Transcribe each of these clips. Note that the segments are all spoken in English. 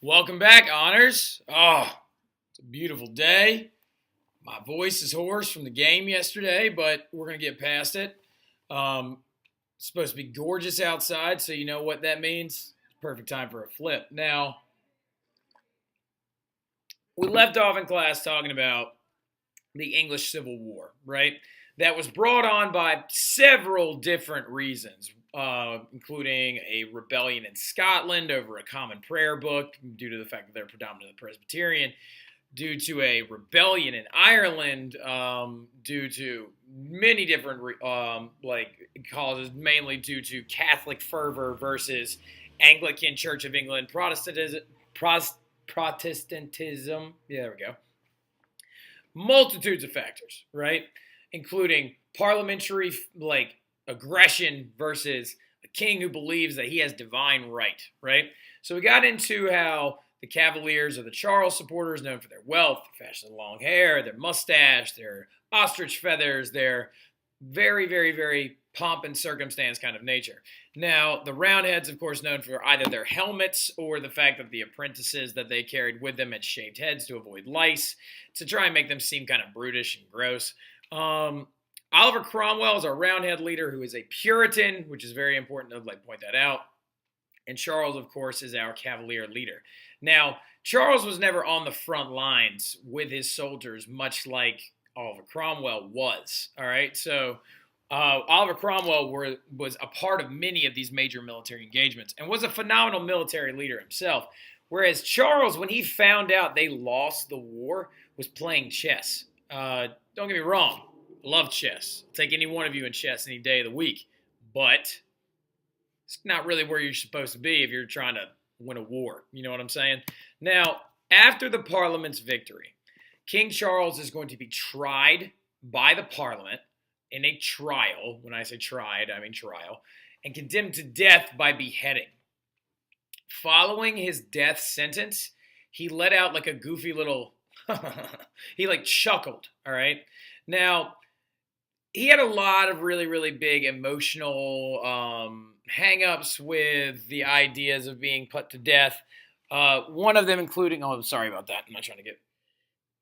Welcome back, Honors. Oh, it's a beautiful day. My voice is hoarse from the game yesterday, but we're going to get past it. It's supposed to be gorgeous outside, so you know what that means. It's perfect time for a flip. Now, we left off in class talking about the English Civil War, right? That was brought on by several different reasons, including a rebellion in Scotland over a common prayer book due to the fact that they're predominantly Presbyterian, due to a rebellion in Ireland, due to many different causes, mainly due to Catholic fervor versus Anglican Church of England Protestantism. Yeah, there we go. Multitudes of factors, right? Including parliamentary aggression versus a king who believes that he has divine right? So we got into how the Cavaliers are the Charles supporters, known for their wealth, their fashion of long hair, their mustache, their ostrich feathers, their very, very, very pomp and circumstance kind of nature. Now, the Roundheads, of course, known for either their helmets or the fact that the apprentices that they carried with them had shaved heads to avoid lice, to try and make them seem kind of brutish and gross. Oliver Cromwell is our Roundhead leader, who is a Puritan, which is very important to point that out. And Charles, of course, is our Cavalier leader. Now, Charles was never on the front lines with his soldiers, much like Oliver Cromwell was. All right, so Oliver Cromwell was a part of many of these major military engagements and was a phenomenal military leader himself. Whereas Charles, when he found out they lost the war, was playing chess. Don't get me wrong, love chess. I'll take any one of you in chess any day of the week, but it's not really where you're supposed to be if you're trying to win a war. You know what I'm saying? Now, after the Parliament's victory, King Charles is going to be tried by the Parliament in a trial. When I say tried, I mean trial, and condemned to death by beheading. Following his death sentence, he let out a goofy little he chuckled, all right? Now, he had a lot of really, really big emotional hang-ups with the ideas of being put to death. One of them including, oh, sorry about that. I'm not trying to get,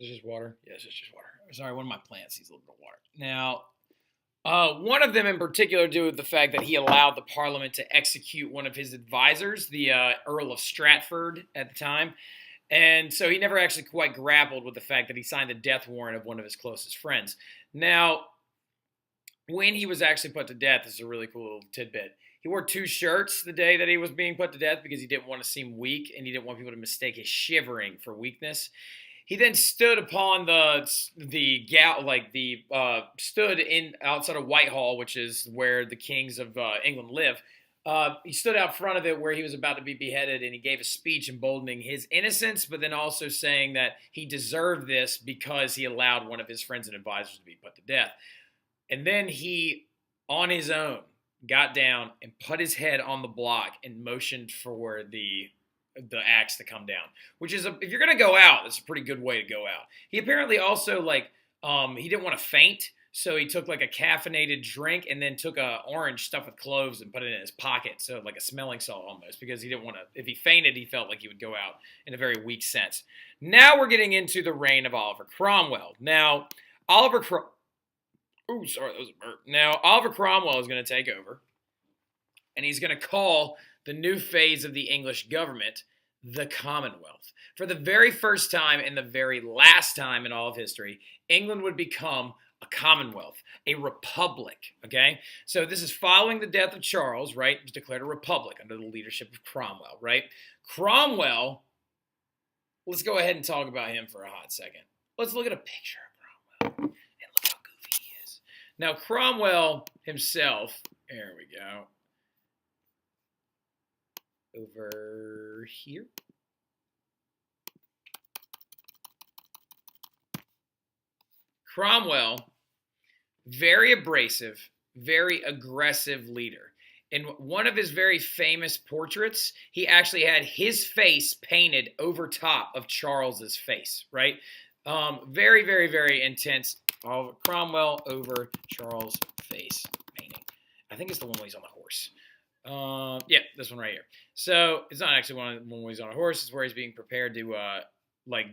is this water? Yes, it's just water. Sorry, one of my plants needs a little bit of water. Now, one of them in particular due with the fact that he allowed the Parliament to execute one of his advisors, the Earl of Stratford at the time. And so he never actually quite grappled with the fact that he signed the death warrant of one of his closest friends. Now, when he was actually put to death, this is a really cool little tidbit. He wore 2 shirts the day that he was being put to death because he didn't want to seem weak and he didn't want people to mistake his shivering for weakness. He then stood upon stood in outside of Whitehall, which is where the kings of England live. He stood out front of it where he was about to be beheaded, and he gave a speech emboldening his innocence, but then also saying that he deserved this because he allowed one of his friends and advisors to be put to death. And then he, on his own, got down and put his head on the block and motioned for the axe to come down, which is, if you're going to go out, that's a pretty good way to go out. He apparently also, he didn't want to faint, so he took a caffeinated drink and then took a orange stuffed with cloves and put it in his pocket, so like a smelling salt almost, because he didn't want to, if he fainted, he felt like he would go out in a very weak sense. Now we're getting into the reign of Oliver Cromwell. Now, Oliver Cromwell is going to take over, and he's going to call the new phase of the English government the Commonwealth. For the very first time and the very last time in all of history, England would become a Commonwealth, a republic, okay? So this is following the death of Charles, right? It was declared a republic under the leadership of Cromwell, right? Cromwell, let's go ahead and talk about him for a hot second. Let's look at a picture of Cromwell and look how goofy he is. Now, Cromwell himself, there we go, over here. Cromwell, very abrasive, very aggressive leader. In one of his very famous portraits, he actually had his face painted over top of Charles's face, right? Very, very, very intense. Cromwell over Charles' face painting. I think it's the one where he's on the horse. Yeah, this one right here. So it's not actually when he's on a horse. It's where he's being prepared to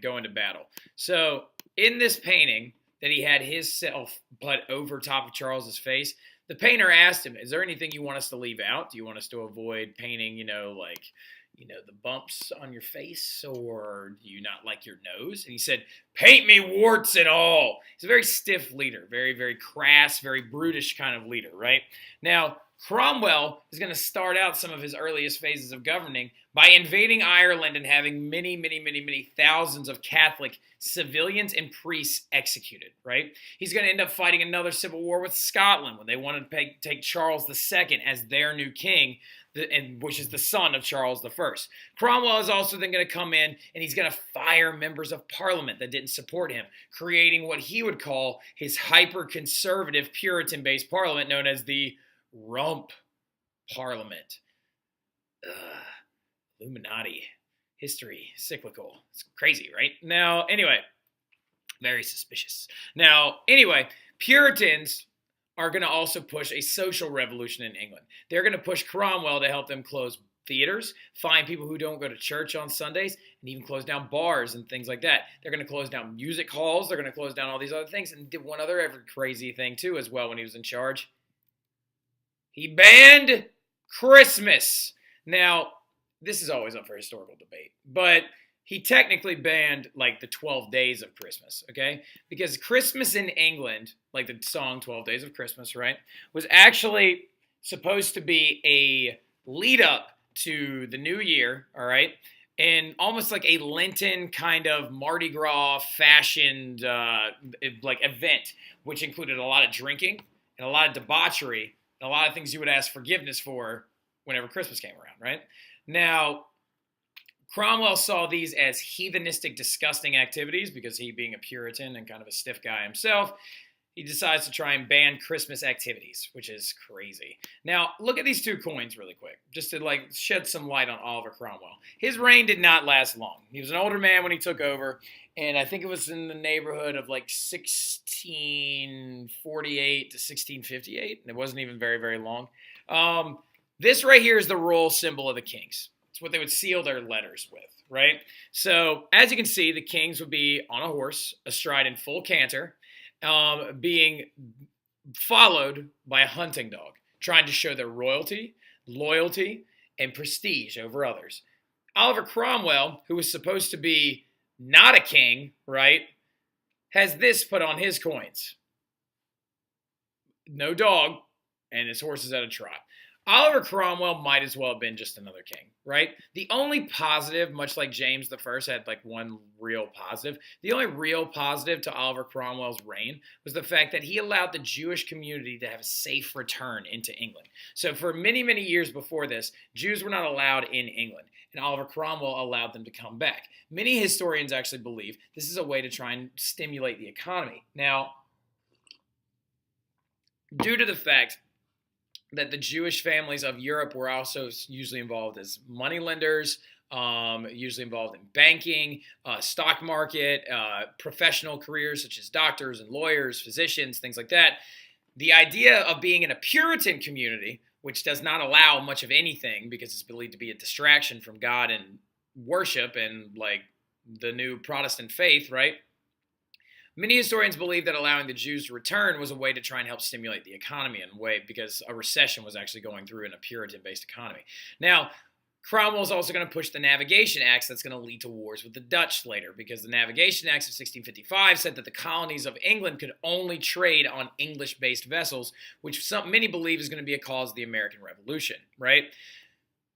go into battle. So in this painting that he had himself put over top of Charles's face, the painter asked him, "Is there anything you want us to leave out? Do you want us to avoid painting, the bumps on your face, or do you not like your nose?" And he said, "Paint me warts and all." He's a very stiff leader, very, very crass, very brutish kind of leader, right? Now, Cromwell is going to start out some of his earliest phases of governing by invading Ireland and having many, many, many, many thousands of Catholic civilians and priests executed, right? He's going to end up fighting another civil war with Scotland when they wanted to take Charles II as their new king, which is the son of Charles I. Cromwell is also then going to come in and he's going to fire members of parliament that didn't support him, creating what he would call his hyper-conservative Puritan-based parliament known as the Rump Parliament. Illuminati. History. Cyclical. It's crazy, right? Now, anyway, very suspicious. Now, anyway, Puritans are going to also push a social revolution in England. They're going to push Cromwell to help them close theaters, find people who don't go to church on Sundays, and even close down bars and things like that. They're going to close down music halls. They're going to close down all these other things, and did one other crazy thing too as well when he was in charge. He banned Christmas. Now, this is always up for historical debate, but he technically banned like the 12 days of Christmas, okay? Because Christmas in England, like the song 12 Days of Christmas, right, was actually supposed to be a lead up to the new year, all right? And almost like a Lenten kind of Mardi Gras fashioned event, which included a lot of drinking and a lot of debauchery, and a lot of things you would ask forgiveness for whenever Christmas came around, right? Now, Cromwell saw these as heathenistic, disgusting activities because he, being a Puritan and kind of a stiff guy himself, he decides to try and ban Christmas activities, which is crazy. Now, look at these two coins really quick, just to shed some light on Oliver Cromwell. His reign did not last long. He was an older man when he took over, and I think it was in the neighborhood of 1648 to 1658, and it wasn't even very, very long. This right here is the royal symbol of the kings. It's what they would seal their letters with, right? So, as you can see, the kings would be on a horse, astride in full canter, being followed by a hunting dog, trying to show their royalty, loyalty, and prestige over others. Oliver Cromwell, who was supposed to be not a king, right, has this put on his coins. No dog, and his horse is at a trot. Oliver Cromwell might as well have been just another king, right? The only positive, much like James I had one real positive, the only real positive to Oliver Cromwell's reign was the fact that he allowed the Jewish community to have a safe return into England. So for many, many years before this, Jews were not allowed in England, and Oliver Cromwell allowed them to come back. Many historians actually believe this is a way to try and stimulate the economy. Now, due to the fact that the Jewish families of Europe were also usually involved as moneylenders, usually involved in banking, stock market, professional careers such as doctors and lawyers, physicians, things like that. The idea of being in a Puritan community, which does not allow much of anything because it's believed to be a distraction from God and worship and the new Protestant faith, right? Many historians believe that allowing the Jews to return was a way to try and help stimulate the economy in a way because a recession was actually going through in a Puritan-based economy. Now, Cromwell is also going to push the Navigation Acts that's going to lead to wars with the Dutch later because the Navigation Acts of 1655 said that the colonies of England could only trade on English-based vessels, which many believe is going to be a cause of the American Revolution, right?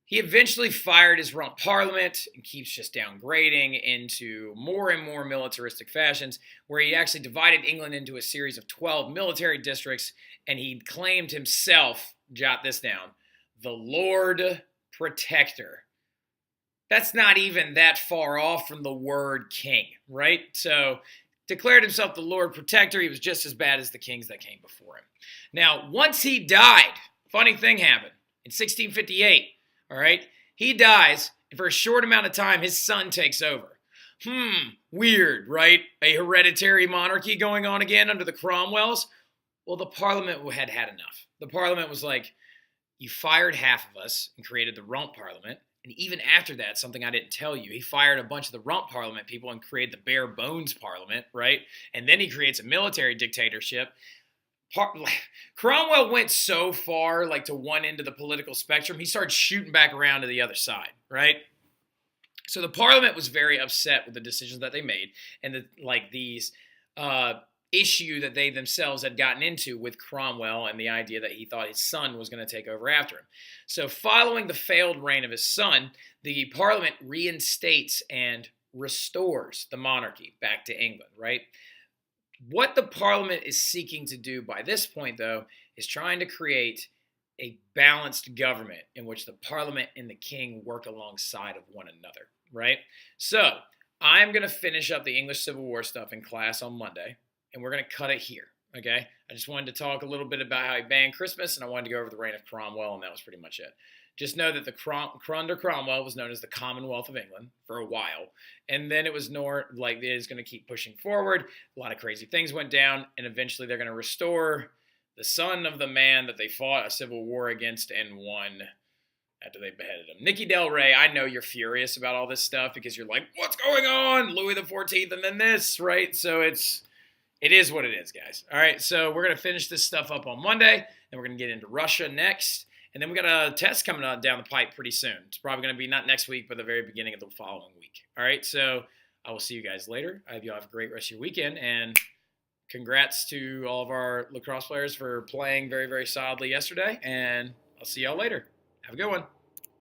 He eventually fired his rump parliament and keeps just downgrading into more and more militaristic fashions, where he actually divided England into a series of 12 military districts, and he claimed himself, jot this down, the Lord Protector. That's not even that far off from the word king, right? So, declared himself the Lord Protector. He was just as bad as the kings that came before him. Now, once he died, funny thing happened. In 1658, all right, he dies, and for a short amount of time, his son takes over. Weird, right? A hereditary monarchy going on again under the Cromwells? Well, the Parliament had had enough. The Parliament was like, you fired half of us and created the Rump Parliament. And even after that, something I didn't tell you, he fired a bunch of the Rump Parliament people and created the Bare Bones Parliament, right? And then he creates a military dictatorship. Cromwell went so far, like to one end of the political spectrum, he started shooting back around to the other side, right? So the Parliament was very upset with the decisions that they made, and these issue that they themselves had gotten into with Cromwell and the idea that he thought his son was going to take over after him. So following the failed reign of his son, the Parliament reinstates and restores the monarchy back to England, right? What the Parliament is seeking to do by this point, though, is trying to create a balanced government in which the Parliament and the King work alongside of one another, right? So I'm going to finish up the English Civil War stuff in class on Monday, and we're going to cut it here, okay? I just wanted to talk a little bit about how he banned Christmas, and I wanted to go over the reign of Cromwell, and that was pretty much it. Just know that under Cromwell was known as the Commonwealth of England for a while, and then it was it is going to keep pushing forward. A lot of crazy things went down, and eventually they're going to restore the son of the man that they fought a civil war against and won after they beheaded him. Nikki Del Rey, I know you're furious about all this stuff because you're like, what's going on? Louis XIV and then this, right? So it is what it is, guys. All right, so we're going to finish this stuff up on Monday, and we're going to get into Russia next. And then we got a test coming down the pipe pretty soon. It's probably going to be not next week, but the very beginning of the following week. All right, so I will see you guys later. I hope you all have a great rest of your weekend, and congrats to all of our lacrosse players for playing very, very solidly yesterday, and I'll see y'all later. Have a good one.